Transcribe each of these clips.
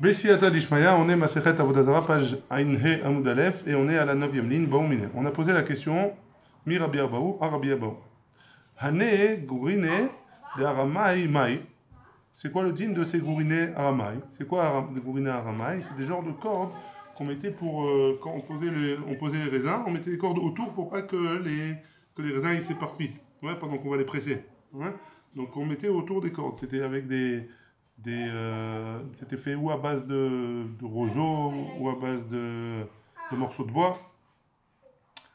Bessiata Dishmaya, on est Masechet Avodazara, page Ainhe Amoud Aleph, et on est à la 9e ligne, Baoumine. On a posé la question, Mi Rabbi Abaou, Arabi Abaou. Hane Gourine de Aramai Mai. C'est quoi le din de ces gourine Aramai? C'est quoi des gourine Aramai? C'est des genres de cordes qu'on mettait pour, quand on posait les raisins, on mettait des cordes autour pour pas que les raisins ils s'éparpillent, ouais, pendant qu'on va les presser. Ouais. Donc on mettait autour des cordes. C'était avec c'était fait ou à base de roseaux ou à base de morceaux de bois.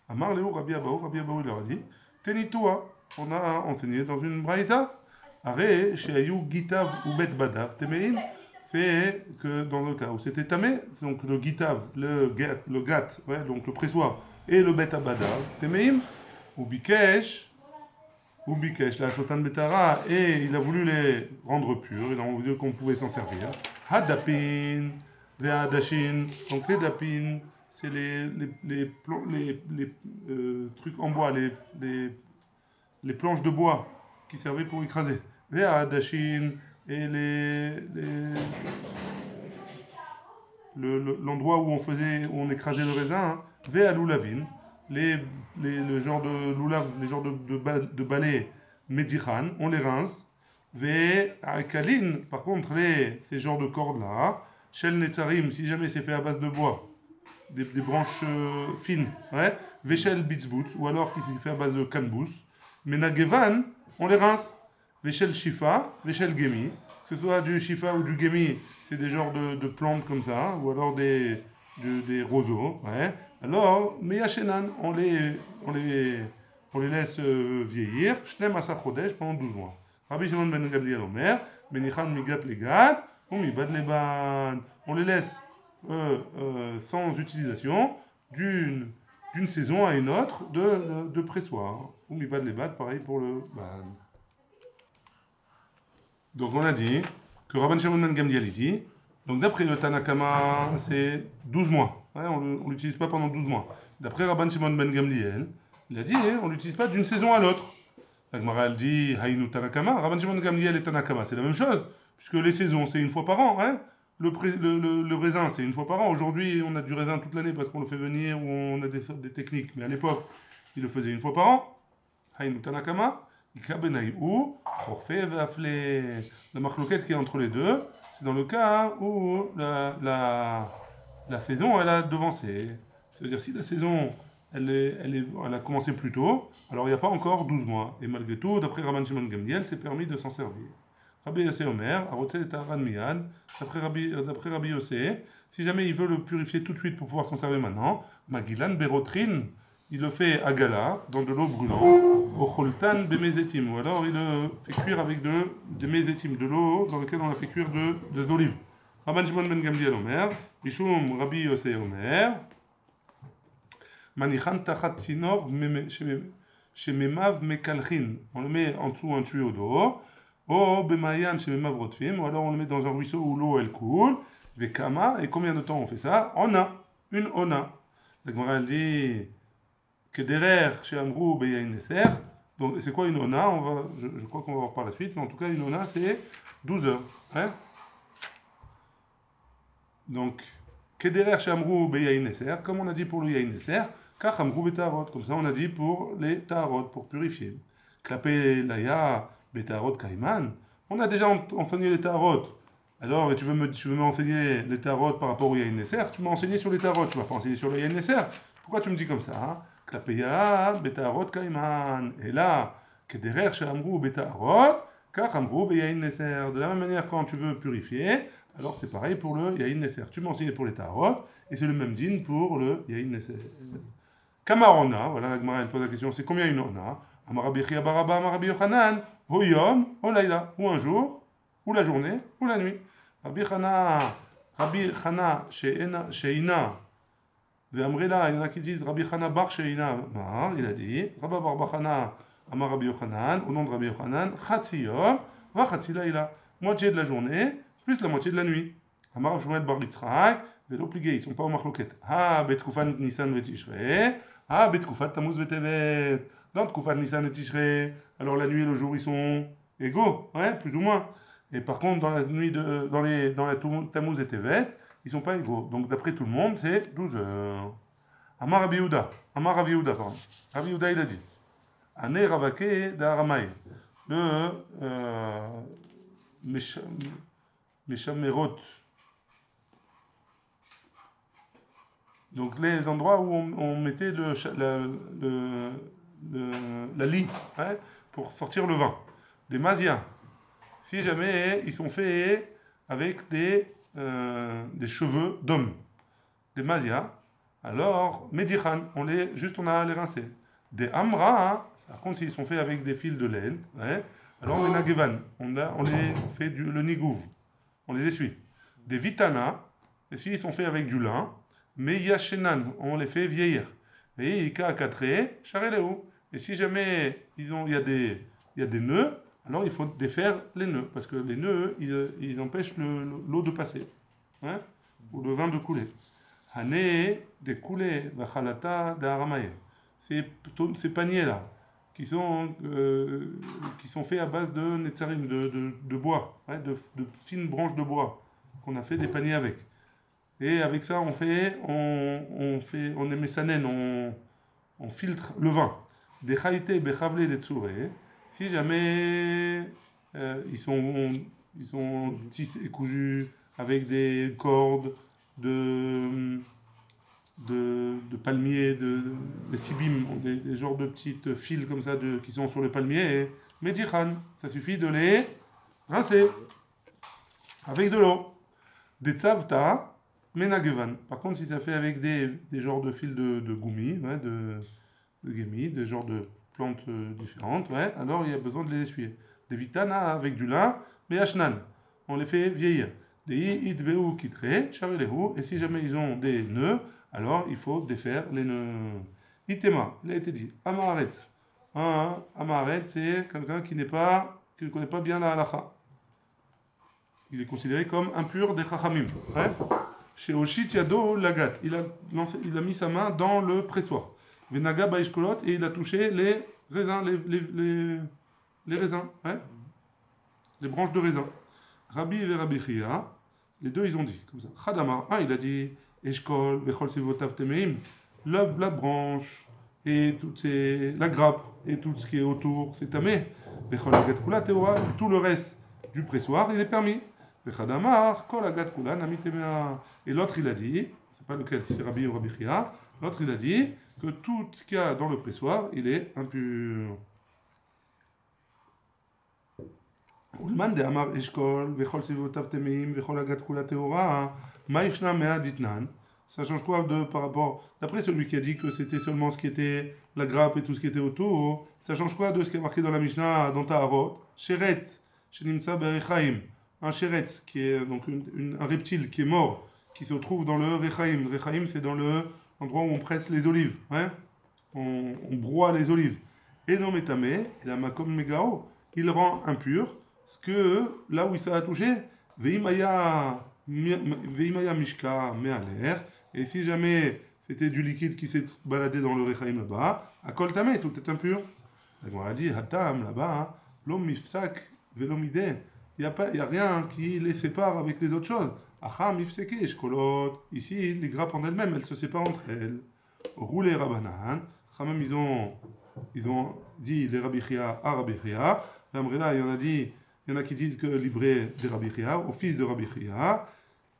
Amar Léo Rabbi Abaou il leur a dit Tenitoua, on a enseigné dans une braïta. Aré, chez Ayou Gitav ou Bet Badav, Temeim, c'est que dans le cas où c'était tamé, donc le Gitav, le gat, ouais, donc le pressoir, et le Bet Badav, Temeim, ou Bikesh, la Sotan Betara, et il a voulu les rendre purs, il a voulu qu'on pouvait s'en servir. Hadapin, Ve'adashin, donc les dapin, c'est les trucs en bois, les planches de bois qui servaient pour écraser. Ve'adashin, et l'endroit où on écrasait le raisin, hein. Ve'aloulavin, le genre de loulav, les genres de balais médichan, on les rince. Ve'akalin, par contre, ces genres de cordes-là, shel netzarim, si jamais c'est fait à base de bois, des branches fines, ouais. Veshel bitzbutz, ou alors qui s'est fait à base de canbous. Menagevan, on les rince. Veshel shifa, veshel gemi, que ce soit du shifa ou du gemi, c'est des genres de plantes comme ça, ou alors des roseaux, ouais. Alors, meyachenan, on les laisse vieillir, shnem asa chodesh, pendant 12 mois. Rabbi Shimon ben Gamliel Omer, benichan migat legat, ou mibad leban. On les laisse sans utilisation d'une saison à une autre de pressoir. Ou mibad lebat, pareil pour le ban. Donc on a dit que Rabban Shimon ben Gamliel dit, donc d'après le Tanakama, c'est 12 mois. Ouais, on ne l'utilise pas pendant 12 mois. D'après Rabban Shimon ben Gamliel, il a dit, on ne l'utilise pas d'une saison à l'autre. La Gemara elle dit, Haïnu Tanakama, Rabban Shimon ben Gamliel et Tanakama, c'est la même chose, puisque les saisons, c'est une fois par an. Hein. Le raisin, c'est une fois par an. Aujourd'hui, on a du raisin toute l'année parce qu'on le fait venir ou on a des techniques. Mais à l'époque, il le faisait une fois par an. Haïnu Tanakama. La marloquette qui est entre les deux, c'est dans le cas où la saison elle a devancé. C'est-à-dire si la saison elle a commencé plus tôt, alors il n'y a pas encore 12 mois. Et malgré tout, d'après Rabban Shimon Gamliel, c'est permis de s'en servir. Rabbi Yossé Omer, Arotsel et Taran Miyad, d'après Rabbi Yossé, si jamais il veut le purifier tout de suite pour pouvoir s'en servir maintenant, Magilan Berotrine, il le fait à gala, dans de l'eau brûlante, au choltan bemezetim, ou alors il le fait cuire avec de mezetim, de l'eau dans laquelle on a fait cuire des olives. Rabban Shimon ben Gamliel Omer, Bishum Rabbi Yossé Omer, Manichan tachat tsinor shememav mekalchin, on le met en dessous un tuyau d'eau, ou bemayan shememav rotfim, ou alors on le met dans un ruisseau où l'eau elle coule, vekama, et combien de temps on fait ça? Une ona. La Gemara elle dit Kederer chez Amrou Beyain Neser. Donc c'est quoi une ona? Je crois qu'on va voir par la suite, mais en tout cas une ona c'est 12 heures. Hein. Donc Kederer chez Amrou Beyain Neser, comme on a dit pour le Yain Neser, Kach Amrou Betarot, comme ça on a dit pour les Tarot, pour purifier. Klapé Laya Betarot Kaiman, on a déjà enseigné les Tarot. Alors, tu veux m'enseigner les Tarot par rapport au Yain Neser? Tu m'as enseigné sur les Tarot, tu m'as pas enseigné sur le Yain Neser. Pourquoi tu me dis comme ça? Hein? Et là, Kederer Shamrou Betarot, Kach Amrou Beyain Neser. De la même manière, quand tu veux purifier, alors c'est pareil pour le Yain Neser. Tu m'as enseigné pour les Tarot, et c'est le même din pour le Yain Neser. Kamarona, voilà, la Gemara elle pose la question, c'est combien une ona? Amarabi Chia Baraba, Amarabi Yochanan, Hoyom, Olaïla, ou un jour, ou la journée, ou la nuit. Rabbi Chana, Sheina, Ve'amrela, il y en a qui disent Rabbi Chana Bar Sheina, il a dit, Rabba Bar Chana, Amar Rabbi Yochanan, au nom de Rabbi Yochanan, Chatziyom, va Chatzilaïla, moitié de la journée, plus la moitié de la nuit. Amar Rav Shmuel Bar Litzrak, Velo Pligé, ils ne sont pas au Machloket. Ah, Betkufan Nissan Vetishre, ah, Betkufan Tamuz Vetevet, dans Tkufan Nissan Vetishre, alors la nuit et le jour ils sont égaux, ouais, plus ou moins. Et par contre, dans la nuit dans la Tammuz et Tevet, ils sont pas égaux. Donc d'après tout le monde, c'est 12 heures. Amar Rabbi Yehuda. Amar Rabbi Yehuda, pardon. Rabbi Yehuda, il a dit. Ane Ravake d'Aramai. Le Meshamerot. Donc les endroits où on mettait la lie, hein, pour sortir le vin. Des mazia. Si jamais ils sont faits avec des cheveux d'homme, des mazia, alors medichan, on a les rincés. Des amra, hein, par contre s'ils sont faits avec des fils de laine, ouais, alors menagevan, on les fait le nigouv, on les essuie. Des vitana, et s'ils sont faits avec du lin, mais yashenan, on les fait vieillir. Et ika katre, chareleu. Et si jamais il y a des nœuds, alors il faut défaire les nœuds, parce que les nœuds, ils empêchent l'eau de passer, hein, ou le vin de couler. Hane de couler, vachalata de aramaye. Ces paniers-là, qui sont faits à base de netzarim, de bois, hein, de fines branches de bois, qu'on a fait des paniers avec. Et avec ça, on émet sanen, on filtre le vin. Des chaïté, bechavle, des tsouré. Si jamais ils sont tissés, cousus avec des cordes de palmiers, des sibim, des genres de petites fils comme ça qui sont sur le palmier, medichan, ça suffit de les rincer avec de l'eau. Des tzavta, menagevan. Par contre, si ça fait avec des genres de fils de goumi, ouais, de gémi, des genres de plantes différentes, ouais, alors il y a besoin de les essuyer. Des vitana avec du lin, mais ashnan, on les fait vieillir. Des idbeu kitre, charelehu, et si jamais ils ont des nœuds, alors il faut défaire les nœuds. Itema, il a été dit, amaret. Amaret, c'est quelqu'un qui ne connaît pas bien la halacha. Il est considéré comme impur des chachamim. Ouais. Chez Oshit Yado Lagat, il a mis sa main dans le pressoir. Venaga Baishkolot, et il a touché les raisins, les raisins, ouais, les branches de raisin. Rabbi et Rabbi Chia, les deux ils ont dit comme ça. Chadamar, il a dit Eshkol, Vechol Sivotav Temeim, la branche, et la grappe, et tout ce qui est autour, c'est tamé. Vechol Agat Kula Teora, tout le reste du pressoir, il est permis. Vechadamar, Kol Agat Kula Namitemea. Et l'autre il a dit, c'est pas lequel, c'est Rabbi ou Rabbi Chia, l'autre il a dit que tout ce qu'il y a dans le pressoir, il est impur. Ulman de Amar Eshkol, Vechol Sivotav Temeim, Vechol Agat Kula Teora, Maishna Mea Ditnan. Ça change quoi par rapport, d'après celui qui a dit que c'était seulement ce qui était la grappe et tout ce qui était autour, ça change quoi de ce qui est marqué dans la Mishnah, dans Taharot? Sheretz, Shenimtsa Berechaim. Un sheretz, qui est donc un reptile qui est mort, qui se trouve dans le Rechaim. Rechaim, c'est dans l'endroit où on presse les olives, hein, on broie les olives. Et non metame, la makom megao, il rend impur ce que là où il s'est touché, veimaya mishka me'aler, et si jamais c'était du liquide qui s'est baladé dans le rechaim là-bas, à kol tamé, tout est impur. On a dit hatam là-bas, l'homme mifsak velomide, il y a rien qui les sépare avec les autres choses. Acham mifseke eshkolot, ici les grappes en elles-mêmes, elles se séparent entre elles. Roulé rabanan, Chamam ils ont dit les Rabbi Chia à Rabbi Chia. Là, il y en a qui disent que livré de Rabbi Chia, au fils de Rabbi Chia,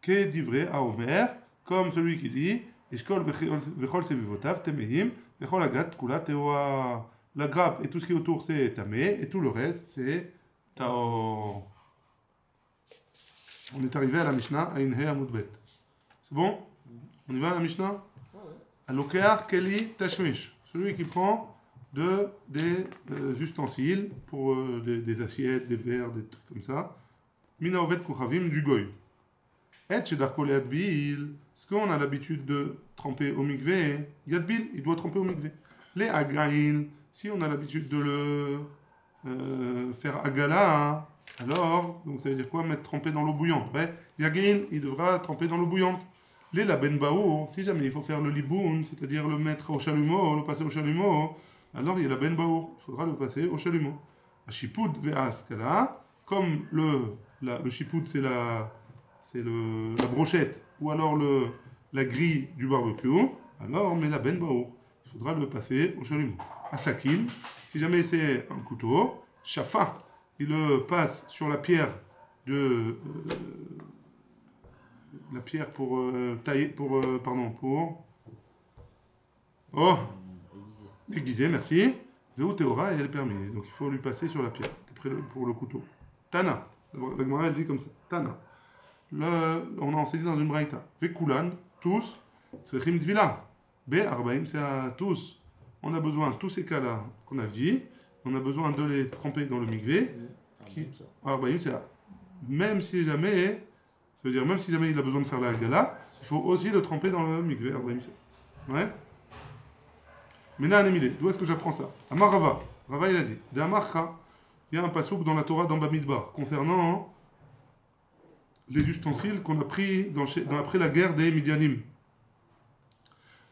que livré à Omer, comme celui qui dit Eshkol vechol sevivotav temehim, vechol agat kula teoa. La grappe et tout ce qui est autour c'est tamé, et tout le reste c'est tao. On est arrivé à la Mishnah, à Inhe Amudbet. C'est bon? On y va à la Mishnah? Alokeach keli tashmish, celui qui prend des ustensiles pour des assiettes, des verres, des trucs comme ça. Mina ovet kuchavim du goy. Et shedarko lead bil, ce qu'on a l'habitude de tremper au mikvé, yad bil, il doit tremper au mikvé. Les agaïn, si on a l'habitude de le faire agala, alors, donc ça veut dire quoi? Mettre tremper dans l'eau bouillante. Ouais. Yagaïn, il devra tremper dans l'eau bouillante. Les laben baour, si jamais il faut faire le liboun, c'est-à-dire le mettre au chalumeau, le passer au chalumeau, alors il y a la ben baour, il faudra le passer au chalumeau. Ashipud ve'askala, comme le chipout, c'est la brochette, ou alors la grille du barbecue, alors on met la ben baour. Il faudra le passer au chalumeau. À sakin, si jamais c'est un couteau, chafa, il le passe sur la pierre pour tailler, oh, aiguiser, merci. Veu théora et elle est permise. Donc il faut lui passer sur la pierre, pour le couteau. Tana, la Gemara elle dit comme ça. Tana. On a enseigné dans une braïta. Vekulan, tous, tzrechim dvila. Arbaim, c'est à tous. On a besoin, tous ces cas-là qu'on a dit, on a besoin de les tremper dans le migvé. Arbaim, c'est à. Même si jamais, ça veut dire même si jamais il a besoin de faire la gala, il faut aussi le tremper dans le migvé. Arbaim, c'est. Ouais. Maintenant, d'où est-ce que j'apprends ça? Amar Rava. Rava, il a dit. De Amarcha, il y a un pasouk dans la Torah dans Bamidbar concernant les ustensiles qu'on a pris après la guerre des Midianim.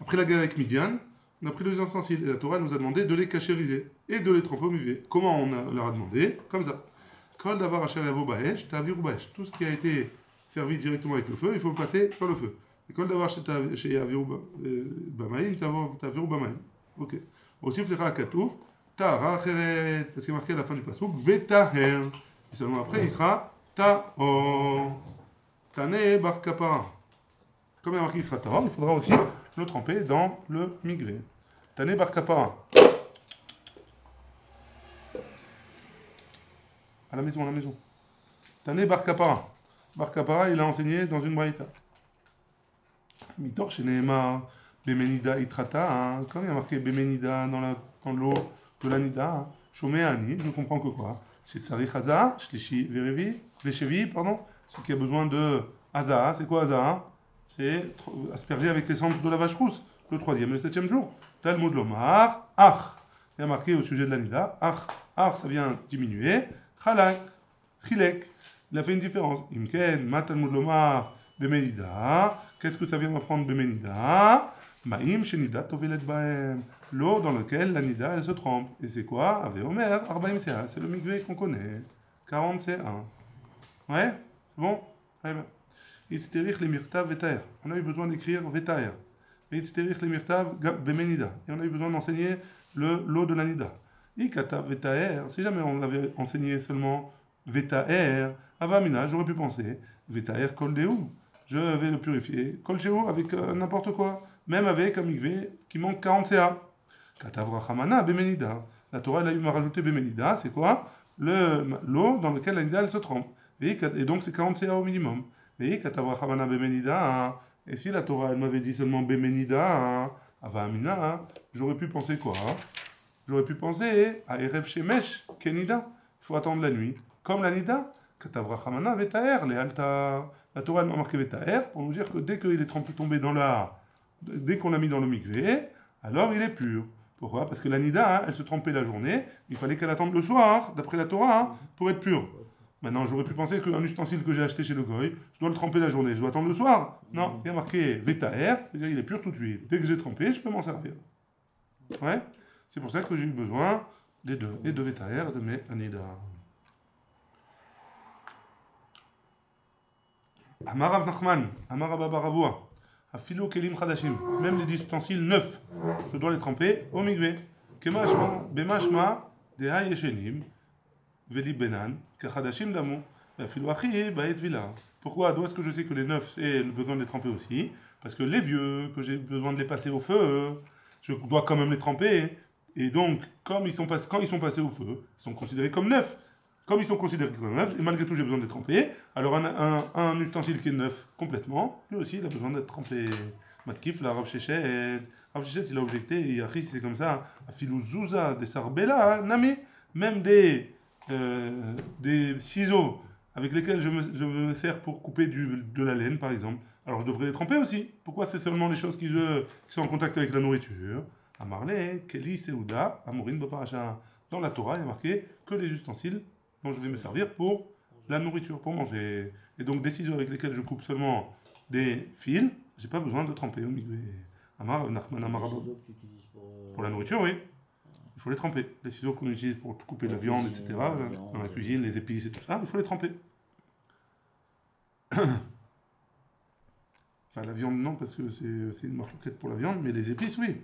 Après la guerre avec Midian, on a pris les ustensiles et la Torah nous a demandé de les cachériser et de les tremper au migvé. Comment on leur a demandé? Comme ça. Kol davar asher yavo ba'esh, ta'avir ba'esh. Tout ce qui a été servi directement avec le feu, il faut le passer dans le feu. Et kol davar yavir ba'mayim, ta'avir ba'mayim. Ok. Aussi, flecha katouf, ta'ara acheret, parce qu'il est marqué à la fin du pasouk, vetaher. Et seulement après, il sera ta'or. Tane bar kapara. Comme il est marqué, il sera ta'or, il faudra aussi le tremper dans le migvé. Tane bar kapara. À la maison, Tane bar kapara. Bar kapara, il a enseigné dans une braïta. Mitor sheneema. Bemenida itrata, comme il y a marqué Bemenida dans l'eau de l'anida, Shomeani, je comprends que quoi? C'est Tsari Haza, Shlishi Verevi, Veshevi, pardon, ce qui a besoin de Haza, c'est quoi Haza? C'est asperger avec les cendres de la vache rousse, le 3e et le 7e jour. Talmud Lomar, Ach, il y a marqué au sujet de l'anida, Ach, ça vient diminuer, Chalak, Chilek, il a fait une différence. Imken, Ma Talmud Lomar, Bemenida, qu'est-ce que ça vient m'apprendre Bemenida? Maïm shenida tovelet baem, l'eau dans laquelle la nida elle se trempe. Et c'est quoi? Ave Omer, Arbaim Sea, c'est le migvé qu'on connaît. 40 c'est 1. Ouais? C'est bon? Très bien. Itzterich le mirtav vetaer. On a eu besoin d'écrire vetaer. Itzterich le mirtav bemenida. Et on a eu besoin d'enseigner l'eau de la nida. Ikatav vetaer. Si jamais on avait enseigné seulement vetaer, avamina, j'aurais pu penser vetaer kol deu. Je vais le purifier. Kol sheu avec n'importe quoi. Même avec un migvé qui manque 40 CA. Katavra bemenida. La Torah elle a eu m'a rajouté bemenida, c'est quoi? L'eau dans laquelle la nida elle se trempe. Et donc c'est 40 CA au minimum. Et katavra chamana bemenida. Et si la Torah elle m'avait dit seulement bemenida, avamina, j'aurais pu penser quoi? J'aurais pu penser à Erev Shemesh kenida. Il faut attendre la nuit. Comme la nida, katavra chamana vetaer, les alta. La Torah elle m'a marqué vetaer pour nous dire que dès qu'il est tombé dans dès qu'on l'a mis dans le migvé, alors il est pur. Pourquoi? Parce que la nida, elle se trempait la journée, il fallait qu'elle attende le soir, d'après la Torah, pour être pure. Maintenant, j'aurais pu penser qu'un ustensile que j'ai acheté chez le goy, je dois le tremper la journée, je dois attendre le soir. Non, il y a marqué vetaer, c'est-à-dire il est pur tout de suite. Dès que j'ai trempé, je peux m'en servir. Ouais? C'est pour ça que j'ai eu besoin des deux, et de vetaer et de mes anida. Amar Rav Nachman, Amar Abba Baravua. Afilo kelim chadashim, même les ustensiles neufs, je dois les tremper au migvé. Kemashma, bemashma, deha yeshenim, veli benan, kachadashim damu, afilo achi, baet vila. Pourquoi? D'où est-ce que je sais que les neufs, j'ai besoin de les tremper aussi? Parce que les vieux, que j'ai besoin de les passer au feu, je dois quand même les tremper. Et donc, quand ils sont passés au feu, ils sont considérés comme neufs. Comme ils sont considérés comme neufs, et malgré tout j'ai besoin de les tremper, alors un ustensile qui est neuf complètement, lui aussi il a besoin d'être trempé. Matkif, la Rav Shechet, il a objecté, et Yachi, c'est comme ça, Afilou Zouza, des Sarbella, Nami, même des ciseaux avec lesquels je me sers pour couper de la laine par exemple, alors je devrais les tremper aussi. Pourquoi c'est seulement les choses qui sont en contact avec la nourriture? Amarle, Keli, Seuda, Amorin, Baparacha. Dans la Torah, il y a marqué que les ustensiles dont je vais me servir pour la nourriture, pour manger. Et donc des ciseaux avec lesquels je coupe seulement des fils, j'ai pas besoin de tremper au migvé. Amar, Nachman, Amar, pour la nourriture, oui. il faut les tremper. Les ciseaux qu'on utilise pour couper la viande, etc., dans la cuisine, les épices et tout ça, il faut les tremper. Enfin, la viande, non, parce que c'est une marquette pour la viande, mais les épices, oui.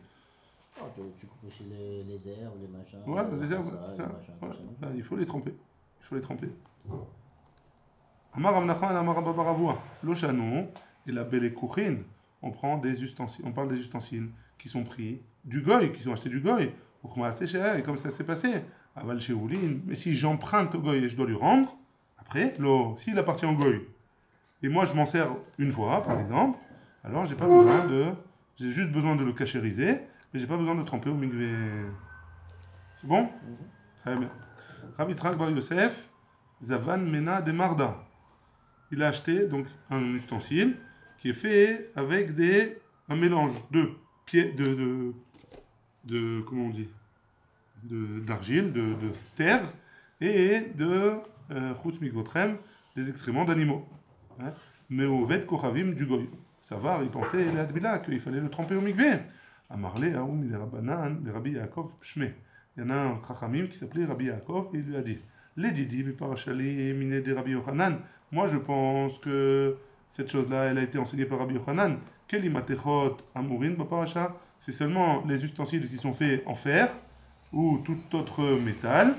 Oh, tu coupes aussi les herbes, les machins. Ouais, les herbes, façades, c'est ça. machins, Voilà. tout ça. Bah, il faut les tremper. Il faut les tremper. Amar Rav Nachman, Amar Rabba bar Avua. L'Oshano et la Belle Kouchin, on prend des ustensiles, on parle des ustensiles qui sont pris du goy, qui sont achetés du goy. Et comme ça s'est passé, Aval Sheoulin. Mais si j'emprunte au goy et je dois lui rendre, après, s'il appartient au goy, et moi je m'en sers une fois, par exemple, alors j'ai juste besoin de le cachériser, mais j'ai pas besoin de le tremper au mikvé. C'est bon? Très bien. Rav Yitzhak bar Yosef, Zavan Mena de Marda. Il a acheté donc un ustensile qui est fait avec un mélange de pieds, comment on dit, d'argile, de terre et de chutz mikvotrem, des excréments d'animaux. Hein. Mais au vet kochavim du goy. Savar, il pensait qu'il fallait le tremper au mikvé. Amarle Aoum de Rabbanan, de Rabbi Yaakov Pshme. Il y en a un chachamim qui s'appelait Rabbi Yaakov et il lui a dit les didi, mais parachali, miné de Rabbi Yochanan. Moi je pense que cette chose-là, elle a été enseignée par Rabbi Yochanan. Kelimatechot amurin baparacha. C'est seulement les ustensiles qui sont faits en fer ou tout autre métal.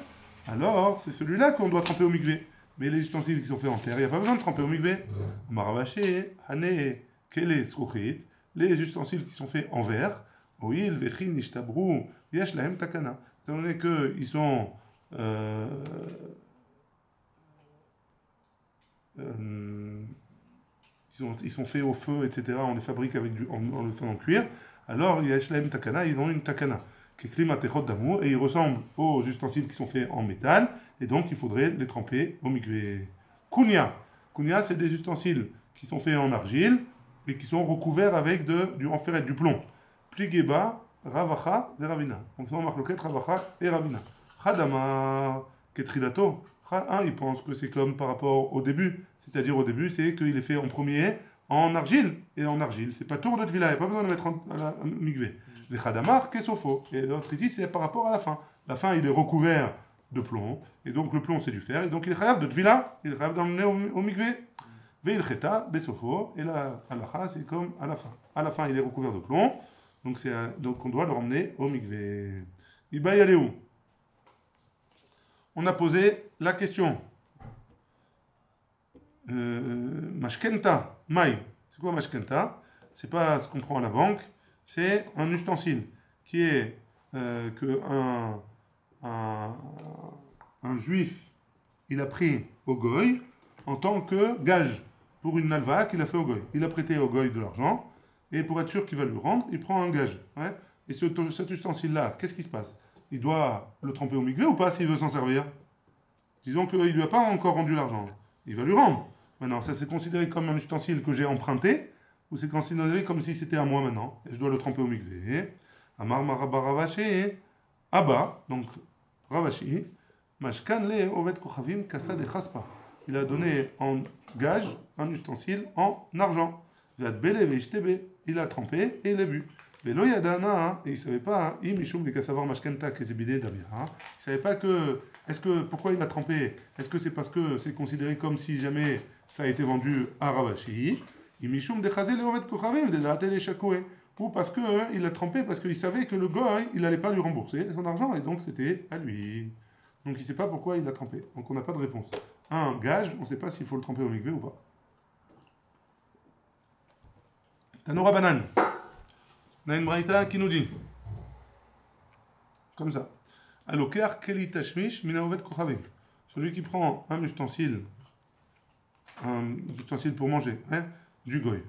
Alors c'est celui-là qu'on doit tremper au mikvé. Mais les ustensiles qui sont faits en terre, il n'y a pas besoin de tremper au mikvé. Maravaché, hane, kele, skouchit. Les ustensiles qui sont faits en verre. Oil, vechin, ishtabru, yesh lahem takana. Étant donné qu'ils sont ils sont faits au feu, etc. On les fabrique en le faisant cuire. Alors, yesh lahem takana, ils ont une takana qui est klimatechot d'amour et ils ressemblent aux ustensiles qui sont faits en métal et donc il faudrait les tremper au mikvé. Kunya. Kunya, c'est des ustensiles qui sont faits en argile et qui sont recouverts avec en ferret, du plomb. Pligeba, Ravacha et Ravina. On fait en marloquette Ravacha et Ravina. Chadama, Ketridato. Il pense que c'est comme par rapport au début. C'est-à-dire au début, c'est qu'il est fait en premier en argile. Et en argile, c'est pas tour de tvila, il n'y a pas besoin de mettre à la mikvé. Les Chadamar, Kesofo. Et l'autre, il dit, c'est par rapport à la fin. La fin, il est recouvert de plomb. Et donc le plomb, c'est du fer. Et donc il est chayav de tvila. Il est chayav d'emmener au mikvé. Veil cheta, Besofo. Et la halacha, c'est comme à la fin. À la fin, il est recouvert de plomb. Donc on doit le ramener au mikvé. Il va y aller où? On a posé la question. Mashkenta, maï. C'est quoi mashkenta? C'est pas ce qu'on prend à la banque, c'est un ustensile qui est que un juif, il a pris au goy en tant que gage pour une nalva qu'il a fait au goy. Il a prêté au goy de l'argent et pour être sûr qu'il va lui rendre, il prend un gage. Ouais. Et cet ustensile-là, qu'est-ce qui se passe? Il doit le tremper au mikvé ou pas s'il veut s'en servir? Disons qu'il ne lui a pas encore rendu l'argent. Il va lui rendre. Maintenant, ça c'est considéré comme un ustensile que j'ai emprunté ou c'est considéré comme si c'était à moi maintenant et je dois le tremper au mikvé. Amar Marabbaravaché, Abba, donc Ravashi, Mashkan le Ovet Kochavim Kassa de Chaspa. Il a donné en gage un ustensile en argent. Il a trempé et il a bu. Mais et il ne savait pas, il ne savait pas pourquoi il a trempé? Est-ce que c'est parce que c'est considéré comme si jamais ça a été vendu à Ravashi? Ou parce qu'il a trempé parce qu'il savait que le goy, il n'allait pas lui rembourser son argent et donc c'était à lui. Donc il ne sait pas pourquoi il a trempé. Donc on n'a pas de réponse. Un gage, on ne sait pas s'il faut le tremper au mikvé ou pas. Tanoura Banan. On a une braïta qui nous dit comme ça. Aloker keli tashmish minaovet kochavim. Celui qui prend un ustensile pour manger, hein, du goy.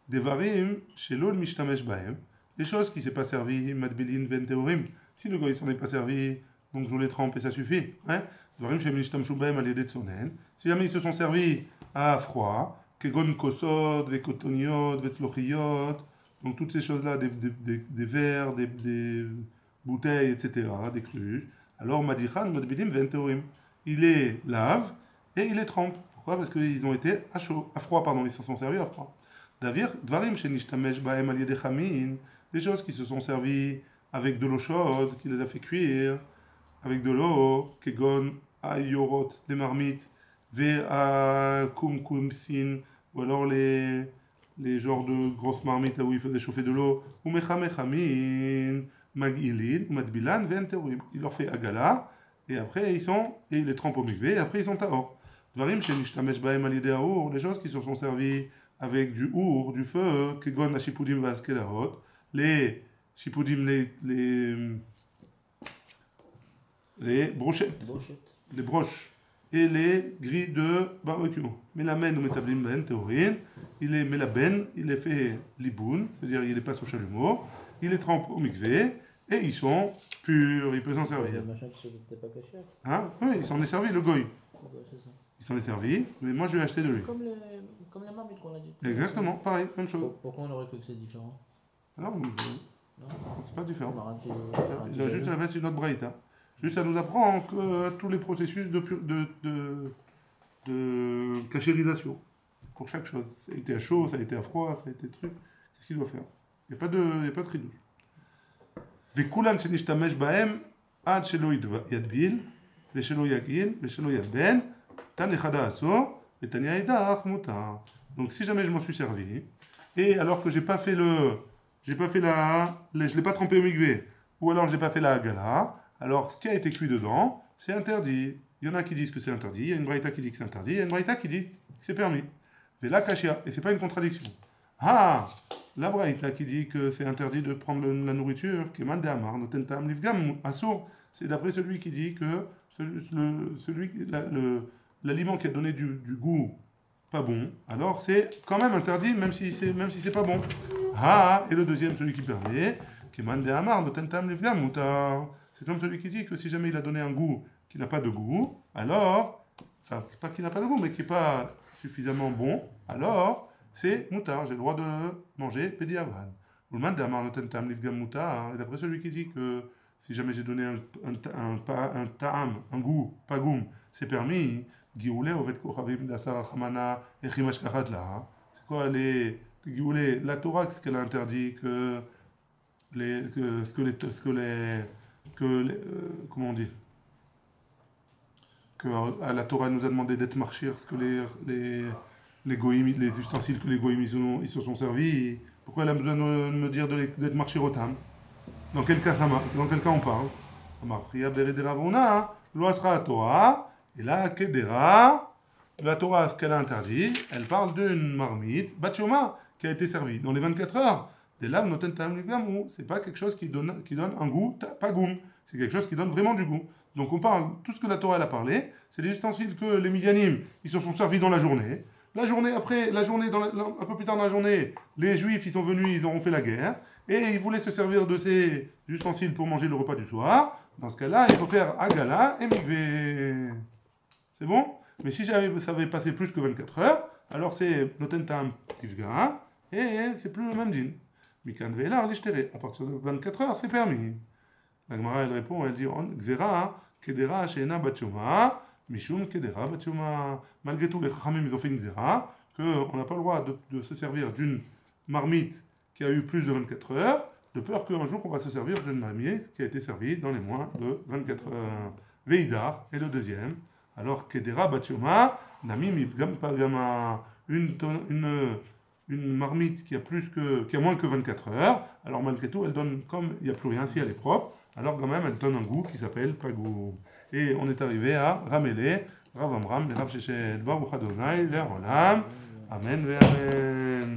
Devarim shelol mishtamesh bahem. Les choses qui ne s'est pas servi, madbilin venteorim. Si le goy s'en est pas servi, donc je les trempe et ça suffit. Hein. Devarim shel mishtamshu bahem al yedet sonen. Si jamais ils se sont servis à froid, kegon kosod, vekotoniot, vetlochiyot. Donc toutes ces choses-là, des verres, des bouteilles, etc., des cruches. Alors madichan, madbidim, venteorim. Il les lave et il les trempe. Pourquoi? Parce qu'ils ont été à froid, pardon, ils se sont servis à froid. Dvarim shenishtamesh bahem al yedechamin. Des choses qui se sont servies avec de l'eau chaude, qui les a fait cuire, avec de l'eau, kegon, ayorot, des marmites, ve a kumkumsin, ou alors les genres de grosses marmites là où il faisait chauffer de l'eau, ou mechamechamin, magilin, ou madbilan, venteruim. Il leur fait agala, et après et il les trempe au mikvé, et après ils sont tahor. Dvarim shenishtamesh bahem al yedei haour, les choses qui se sont servies avec du our, du feu, kegon hashipudim vaskelahot, les shipudim, les brochettes, les broches et les grilles de barbecue. Melamen ou metablim ben théorine, il les melaben, il les fait liboun, c'est-à-dire il les passe au chalumeau, il les trempe au mikvé et ils sont purs, il peut s'en servir. Le machin qui n'était pas caché. Hein? Oui, il s'en est servi, le goy. Ouais, c'est ça. Il s'en est servi, mais moi je vais acheter de lui. Comme les marmites qu'on a dit. Exactement, pareil, même chose. Pourquoi on aurait cru que c'est différent? Alors, Non, c'est pas différent. on a raté. Il a juste à mettre une autre braïta. Juste, ça nous apprend que tous les processus de cachérisation pour chaque chose. Ça a été à chaud, ça a été à froid, ça a été truc. Qu'est-ce qu'il doit faire? Il n'y a pas de ridouche. וכולן שנשתמש בהם עד שלא ידביל ושלא יגעיל ושלא ילבן, תן אחד האסור ותניא אידך מותר. Donc si jamais je m'en suis servi, et alors que je l'ai pas trempé au mikvé, ou alors je l'ai pas fait la hagala, alors ce qui a été cuit dedans, c'est interdit. Il y en a qui disent que c'est interdit, il y a une braïta qui dit que c'est interdit, il y a une braïta qui dit que c'est permis. Mais là, kashia, et c'est pas une contradiction. Ah, la braïta qui dit que c'est interdit de prendre la nourriture, keman de amar, notentam livgam assour, c'est d'après celui qui dit que l'aliment qui a donné du goût pas bon, alors c'est quand même interdit, même si c'est pas bon. Ah, et le deuxième, celui qui permet, keman de amar, notentam livgam mutar. C'est comme celui qui dit que si jamais il a donné un goût qui n'a pas de goût, alors, enfin, pas qui n'a pas de goût, mais qui n'est pas suffisamment bon, alors c'est moutar, j'ai le droit de manger pédiavan. Et d'après celui qui dit que si jamais j'ai donné un ta'am, un goût, pagoum, c'est permis, c'est quoi les gioulé, la Torah, qu'est-ce qu'elle a interdit comment on dit, que la Torah nous a demandé d'être marchir, ce que les goïms, les ustensiles que les goïms ils se sont servis, pourquoi elle a besoin de me dire d'être marchir au tam? Dans quel cas on parle? Et là, Kedera, la Torah, ce qu'elle a interdit, elle parle d'une marmite, Batchoma, qui a été servie dans les 24 heures. Des laves noten tam livgamou, c'est pas quelque chose qui donne un goût, pas goum, c'est quelque chose qui donne vraiment du goût. Donc on parle, tout ce que la Torah elle a parlé, c'est des ustensiles que les Midianim, ils se sont servis dans la journée. Un peu plus tard dans la journée, les Juifs, ils sont venus, ils ont fait la guerre, et ils voulaient se servir de ces ustensiles pour manger le repas du soir. Dans ce cas-là, il faut faire agala et mikvé. C'est bon? Mais si ça avait passé plus que 24 heures, alors c'est noten tam tivga, et c'est plus le même din. Mikan ve'ela l'ishtere. À partir de 24 heures, c'est permis. La Gemara, elle répond, elle dit, Gzera, kedera, sheena batchuma, mishum kedera batchuma. Malgré tout, les chachamim, ils ont fait une gzera, qu'on n'a pas le droit de se servir d'une marmite qui a eu plus de 24 heures, de peur qu'un jour, on va se servir d'une marmite qui a été servie dans les moins de 24 heures. Veidar, et le deuxième. Alors, kedera batchuma, nami mipgam pagama, une marmite qui a moins que 24 heures, alors malgré tout, elle donne, comme il n'y a plus rien, si elle est propre, alors quand même, elle donne un goût qui s'appelle pagou. Et on est arrivé à Ramélé, Rav Amram, Rav Shechet, Baruch Adonai, Le'olam, Amen, Amen.